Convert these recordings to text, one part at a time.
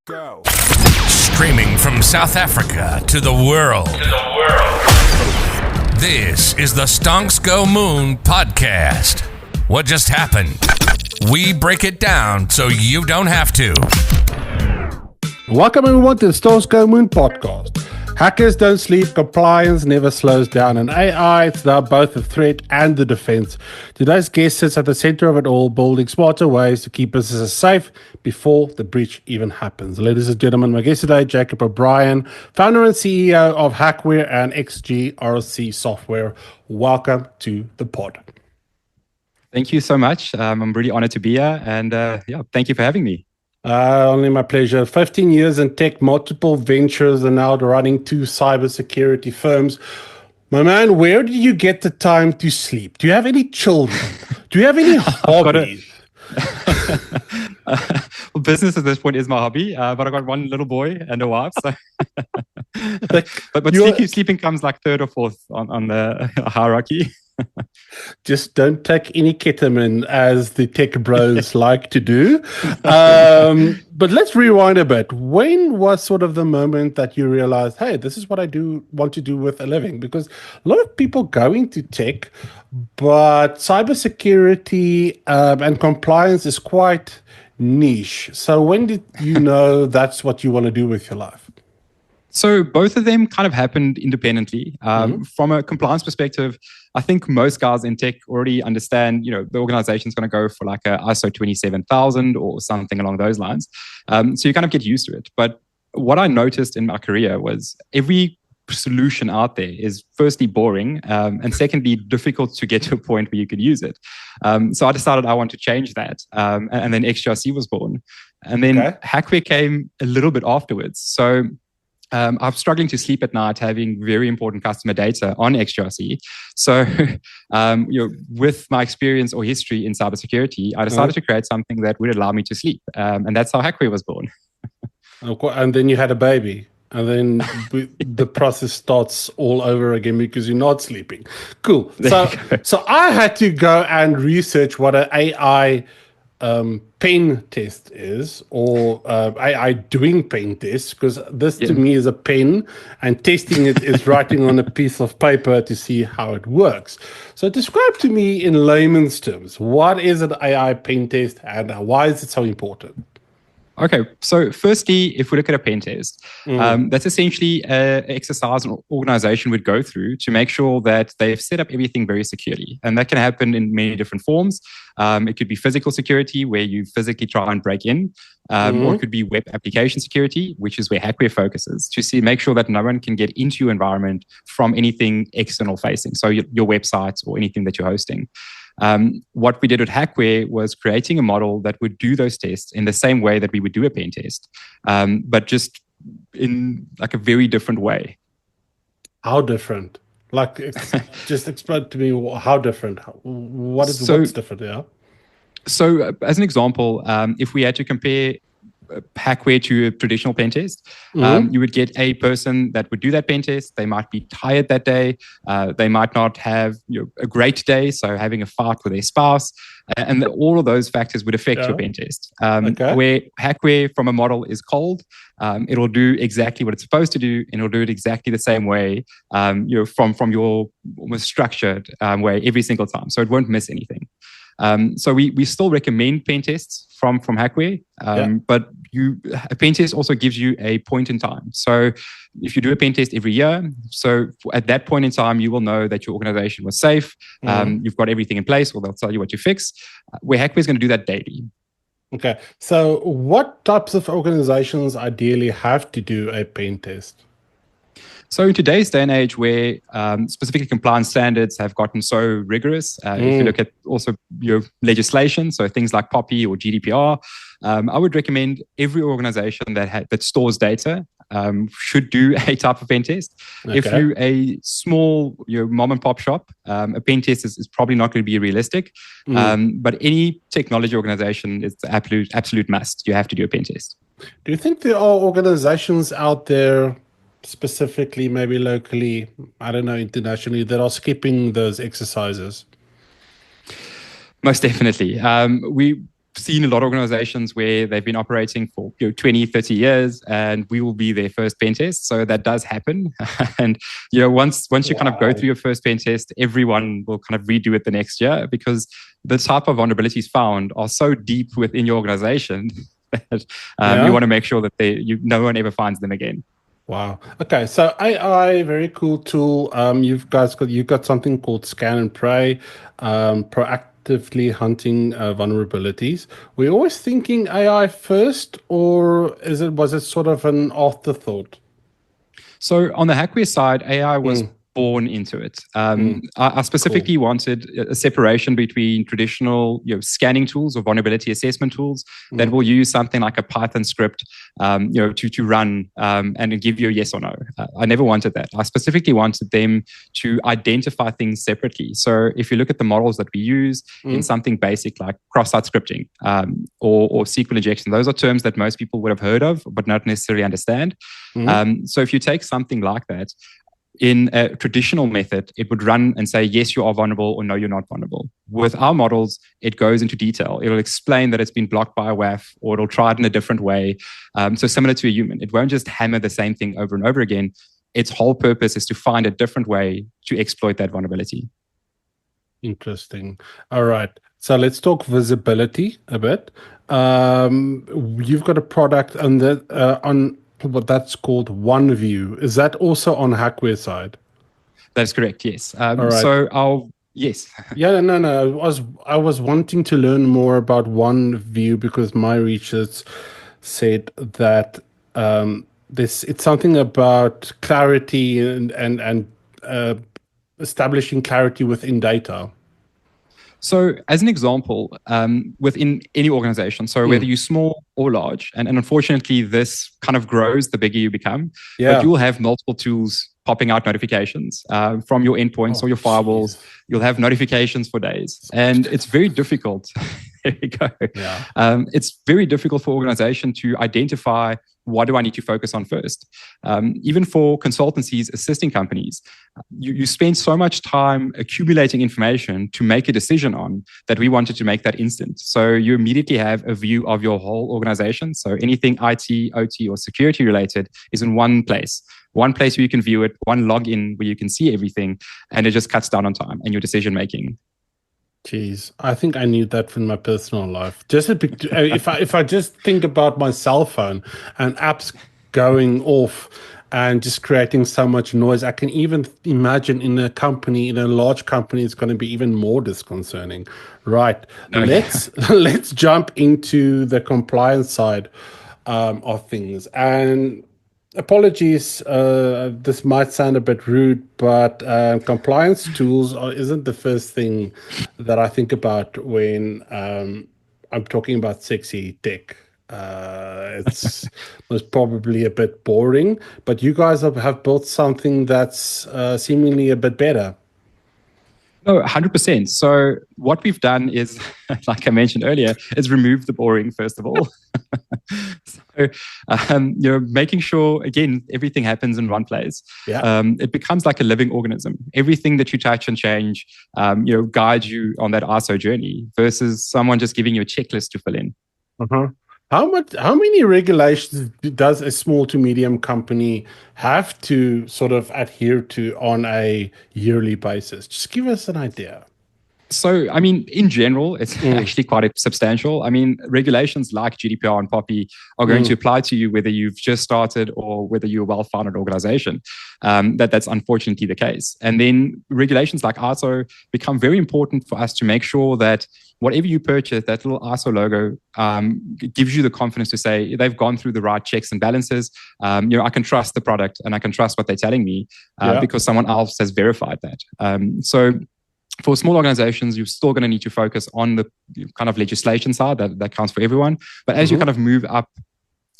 Go. Streaming from South Africa to the world. This is the Stonks Go Moon Podcast. What just happened? We break it down so you don't have to. Welcome everyone to the Stonks Go Moon Podcast. Hackers don't sleep, compliance never slows down, and AI, it's now both a threat and the defense. Today's guest sits at the center of it all, building smarter ways to keep businesses safe before the breach even happens. Ladies and gentlemen, my guest today, Jacob O'Brien, founder and CEO of Hackware and XGRC software. Welcome to the pod. Thank you so much. I'm really honored to be here, and thank you for having me. Only my pleasure. 15 years in tech, multiple ventures, and now running 2 cybersecurity firms. My man, where do you get the time to sleep? Do you have any children? Do you have any hobbies? Well, business at this point is my hobby, but I got one little boy and a wife. So. but sleeping comes like third or fourth on the hierarchy. Just don't take any ketamine, as the tech bros like to do. But let's rewind a bit. When was sort of the moment that you realized, hey, this is what I want to do with a living? Because a lot of people go into tech, but cybersecurity and compliance is quite niche. So when did you know that's what you want to do with your life? So both of them kind of happened independently. From a compliance perspective, I think most guys in tech already understand, the organization's going to go for like a ISO 27000 or something along those lines. So you kind of get used to it. But what I noticed in my career was every solution out there is firstly boring, and secondly difficult to get to a point where you could use it. So I decided I want to change that, and then XGRC was born. And then Hackware came a little bit afterwards. So I'm struggling to sleep at night having very important customer data on XGRC. So, with my experience or history in cybersecurity, I decided to create something that would allow me to sleep. And that's how Hackware was born. And then you had a baby. And then the process starts all over again because you're not sleeping. Cool. So I had to go and research what an AI pen test is, or AI doing pen tests, because this to me is a pen, and testing it is writing on a piece of paper to see how it works. So describe to me in layman's terms, what is an AI pen test and why is it so important? Okay, so firstly, if we look at a pen test, that's essentially an exercise an organization would go through to make sure that they've set up everything very securely. And that can happen in many different forms. It could be physical security, where you physically try and break in, or it could be web application security, which is where Hackware focuses, to make sure that no one can get into your environment from anything external facing, so your websites or anything that you're hosting. What we did with Hackware was creating a model that would do those tests in the same way that we would do a pen test, but just in like a very different way. How different? Like, just explain to me how different. What's different? Yeah. So, as an example, if we had to compare Hackware to a traditional pen test, you would get a person that would do that pen test. They might be tired that day. They might not have a great day, so having a fight with their spouse, and all of those factors would affect your pen test. Where Hackware from a model is cold, it'll do exactly what it's supposed to do, and it'll do it exactly the same way, from your almost structured way every single time. So it won't miss anything. So we still recommend pen tests from Hackware, but a pen test also gives you a point in time. So if you do a pen test every year, so at that point in time, you will know that your organization was safe. You've got everything in place, or they'll tell you what to fix. Where Hackware is going to do that daily. Okay. So what types of organizations ideally have to do a pen test? So in today's day and age, where specifically compliance standards have gotten so rigorous, if you look at also your legislation, so things like POPI or GDPR, I would recommend every organization that stores data should do a type of pen test. Okay. If you're a small mom and pop shop, a pen test is probably not going to be realistic. But any technology organization is the absolute must. You have to do a pen test. Do you think there are organizations out there, specifically maybe locally, I don't know, internationally, that are skipping those exercises? Most definitely. seen a lot of organizations where they've been operating for 20, 30 years, and we will be their first pen test. So that does happen. And once you kind of go through your first pen test, everyone will kind of redo it the next year, because the type of vulnerabilities found are so deep within your organization that you want to make sure that no one ever finds them again. Wow. Okay. So AI, very cool tool. You've got something called Scan and Pray, proactively hunting vulnerabilities. We're always thinking AI first, or was it sort of an afterthought? So on the Hackware side, AI was born into it. I specifically wanted a separation between traditional scanning tools or vulnerability assessment tools that will use something like a Python script to run and give you a yes or no. I never wanted that. I specifically wanted them to identify things separately. So if you look at the models that we use in something basic like cross-site scripting or SQL injection, those are terms that most people would have heard of but not necessarily understand. So if you take something like that, in a traditional method, it would run and say, yes, you are vulnerable, or no, you're not vulnerable. With our models, it goes into detail. It'll explain that it's been blocked by a WAF, or it'll try it in a different way. So similar to a human, it won't just hammer the same thing over and over again. Its whole purpose is to find a different way to exploit that vulnerability. Interesting. All right. So let's talk visibility a bit. You've got a product on what that's called OneView. Is that also on Hackware side? That's correct. Yes. All right. So yes. Yeah. No. I was wanting to learn more about OneView because my research said that it's something about clarity and establishing clarity within data. So as an example, within any organization, so whether you're small or large, and unfortunately this kind of grows the bigger you become, but you'll have multiple tools popping out notifications from your endpoints or your firewalls. You'll have notifications for days. And it's very difficult. There you go. Yeah. It's very difficult for organization to identify what do I need to focus on first. Even for consultancies assisting companies, you spend so much time accumulating information to make a decision on that we wanted to make that instant. So you immediately have a view of your whole organization. So anything IT, OT, or security related is in one place where you can view it, one login where you can see everything, and it just cuts down on time and your decision making. Jeez, I think I need that for my personal life. Just if I just think about my cell phone and apps going off and just creating so much noise, I can even imagine in a large company, it's going to be even more disconcerting. Right. Let's jump into the compliance side of things. And apologies, this might sound a bit rude, but compliance tools isn't the first thing that I think about when I'm talking about sexy tech. It's most probably a bit boring, but you guys have built something that's seemingly a bit better. No, 100%. So what we've done is, like I mentioned earlier, is remove the boring, first of all. So, making sure, again, everything happens in one place. Yeah. It becomes like a living organism. Everything that you touch and change, guides you on that ISO journey versus someone just giving you a checklist to fill in. Uh-huh. How many regulations does a small to medium company have to sort of adhere to on a yearly basis? Just give us an idea. So, I mean, in general, it's actually quite substantial. I mean, regulations like GDPR and POPI are going to apply to you whether you've just started or whether you're a well-founded organization. That's unfortunately the case. And then regulations like ISO become very important for us to make sure that whatever you purchase, that little ISO logo gives you the confidence to say they've gone through the right checks and balances. I can trust the product and I can trust what they're telling me because someone else has verified that. So for small organizations, you're still going to need to focus on the kind of legislation side that counts for everyone. But as you kind of move up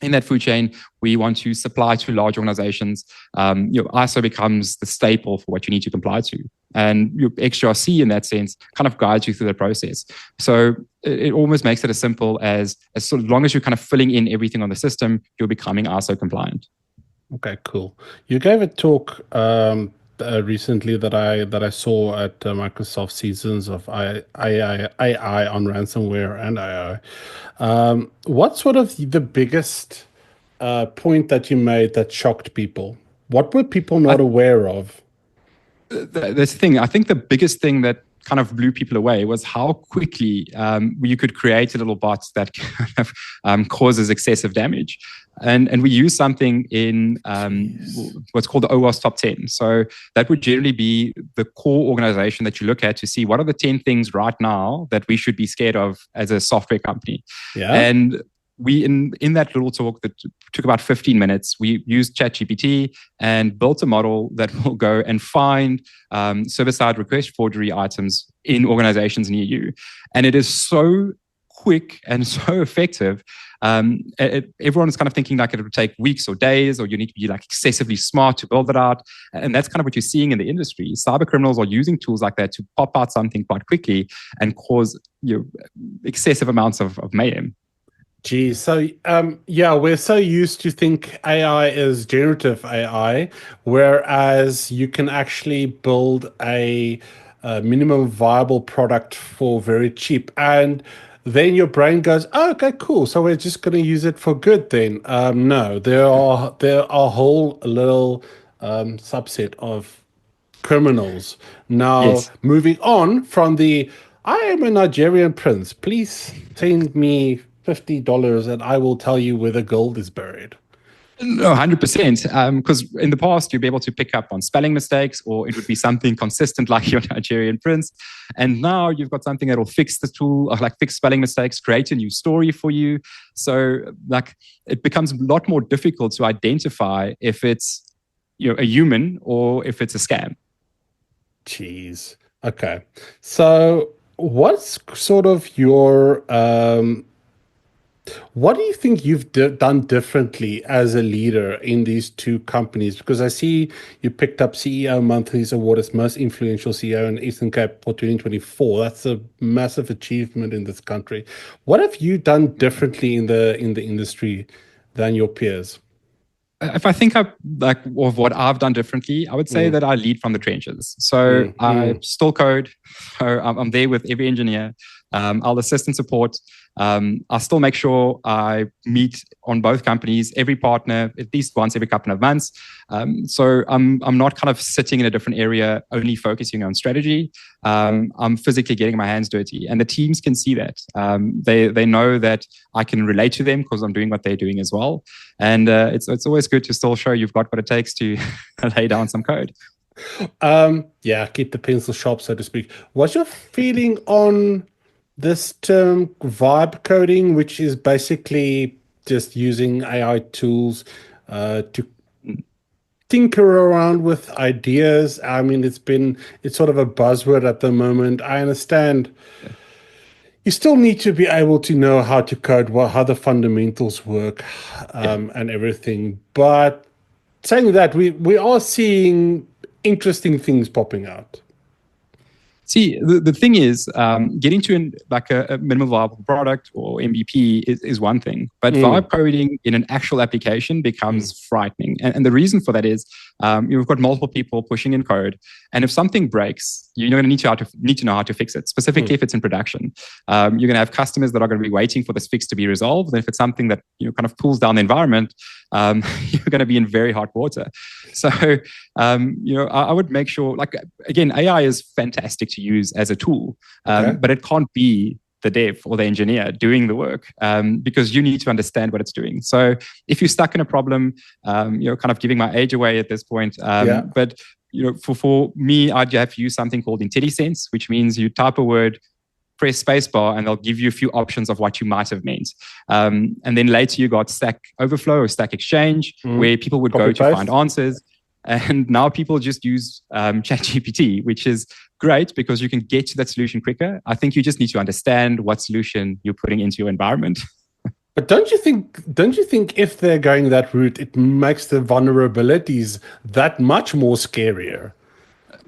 in that food chain, we want to supply to large organizations. ISO becomes the staple for what you need to comply to. And your XGRC, in that sense, kind of guides you through the process. So it almost makes it as simple as long as you're kind of filling in everything on the system, you're becoming ISO compliant. Okay, cool. You gave a talk recently that I saw at Microsoft Seasons of AI on ransomware and AI. What sort of the biggest point that you made that shocked people? What were people not aware of? That's the thing. I think the biggest thing that kind of blew people away was how quickly you could create a little bot that kind of causes excessive damage. And we use something in what's called the OWASP top 10. So that would generally be the core organization that you look at to see what are the 10 things right now that we should be scared of as a software company. Yeah. And we in that little talk that took about 15 minutes, we used ChatGPT and built a model that will go and find server-side request forgery items in organizations in EU. And it is so quick and so effective. Everyone is kind of thinking like it would take weeks or days, or you need to be like excessively smart to build it out. And that's kind of what you're seeing in the industry. Cybercriminals are using tools like that to pop out something quite quickly and cause excessive amounts of mayhem. Geez, so we're so used to think AI is generative AI, whereas you can actually build a minimum viable product for very cheap, and then your brain goes, "Oh, okay, cool. So we're just going to use it for good then." No, there are a whole little subset of criminals now. Yes. Moving on from the, I am a Nigerian prince. Please send me $50 and I will tell you where the gold is buried. No, 100%. Because in the past, you'd be able to pick up on spelling mistakes, or it would be something consistent like your Nigerian prince. And now you've got something that will fix the tool, or like fix spelling mistakes, create a new story for you. So like it becomes a lot more difficult to identify if it's a human or if it's a scam. Jeez. Okay. So what's sort of your what do you think you've done differently as a leader in these two companies? Because I see you picked up CEO Monthly's award as most influential CEO in Eastern Cape for 2024. That's a massive achievement in this country. What have you done differently in the industry than your peers? If I think of what I've done differently, I would say that I lead from the trenches. So I still code. So I'm there with every engineer. I'll assist and support. I'll still make sure I meet on both companies, every partner, at least once every couple of months. So I'm not kind of sitting in a different area, only focusing on strategy. I'm physically getting my hands dirty, and the teams can see that. They know that I can relate to them because I'm doing what they're doing as well. And it's always good to still show you've got what it takes to lay down some code. Keep the pencil sharp, so to speak. What's your feeling on this term vibe coding, which is basically just using AI tools to tinker around with ideas? I mean, it's sort of a buzzword at the moment. I understand you still need to be able to know how to code, how the fundamentals work, and everything. But saying that, we are seeing interesting things popping out. See, the thing is, getting to a minimum viable product or MVP is one thing, but vibe coding in an actual application becomes frightening. And the reason for that is you've got multiple people pushing in code, and if something breaks, you're going to need to know how to fix it, specifically if it's in production. You're going to have customers that are going to be waiting for this fix to be resolved. And if it's something that kind of pulls down the environment, you're going to be in very hot water. So, I would make sure, again, AI is fantastic to use as a tool, but it can't be the dev or the engineer doing the work because you need to understand what it's doing. So if you're stuck in a problem, kind of giving my age away at this point, but for me, I'd have to use something called IntelliSense, which means you type a word, press spacebar, and they'll give you a few options of what you might have meant. And then later you got Stack Overflow or Stack Exchange, where people would go to find answers. And now people just use ChatGPT, which is great because you can get to that solution quicker. I think you just need to understand what solution you're putting into your environment. But don't you think if they're going that route, it makes the vulnerabilities that much more scarier?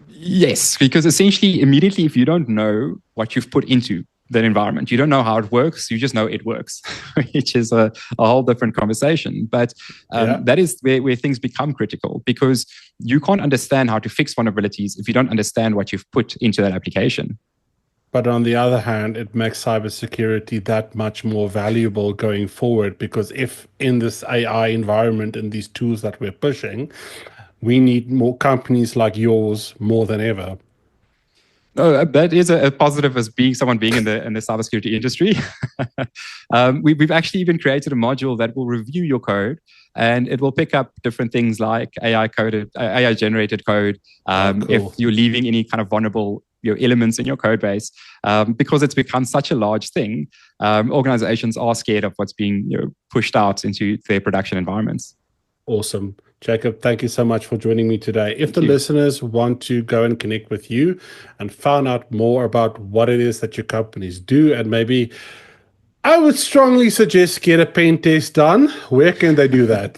Yes, because essentially, immediately, if you don't know what you've put into that environment. You don't know how it works. You just know it works, which is a whole different conversation. But that is where things become critical, because you can't understand how to fix vulnerabilities if you don't understand what you've put into that application. But on the other hand, it makes cybersecurity that much more valuable going forward, because if in this AI environment and these tools that we're pushing, we need more companies like yours more than ever. Oh, that is a positive as someone being in the cybersecurity industry. We've actually even created a module that will review your code, and it will pick up different things like AI generated code. Cool. If you're leaving any kind of vulnerable elements in your code base, because it's become such a large thing, organizations are scared of what's being pushed out into their production environments. Awesome. Jacob, thank you so much for joining me today. If the listeners want to go and connect with you and find out more about what it is that your companies do, and maybe I would strongly suggest get a pen test done, where can they do that?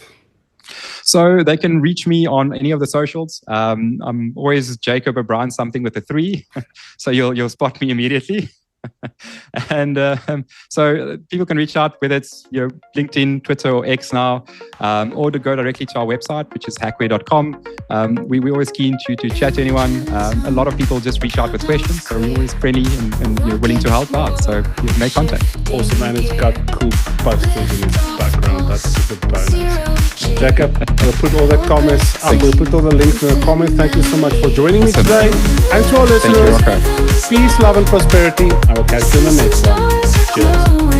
So they can reach me on any of the socials. I'm always Jacob O'Brien, something with a 3. So you'll spot me immediately. And so people can reach out, whether it's LinkedIn, Twitter, or X now, or to go directly to our website, which is hackware.com. We're always keen to chat to anyone. A lot of people just reach out with questions, so we're always friendly and willing to help out. So make contact. Awesome, man. It's got cool posters in its background. That's a good bonus. Jacob, we'll put all the comments up. We'll put all the links in the comments. Thank you so much for joining me today. And to our listeners, peace, love, and prosperity. I will catch you in the next one. Cheers.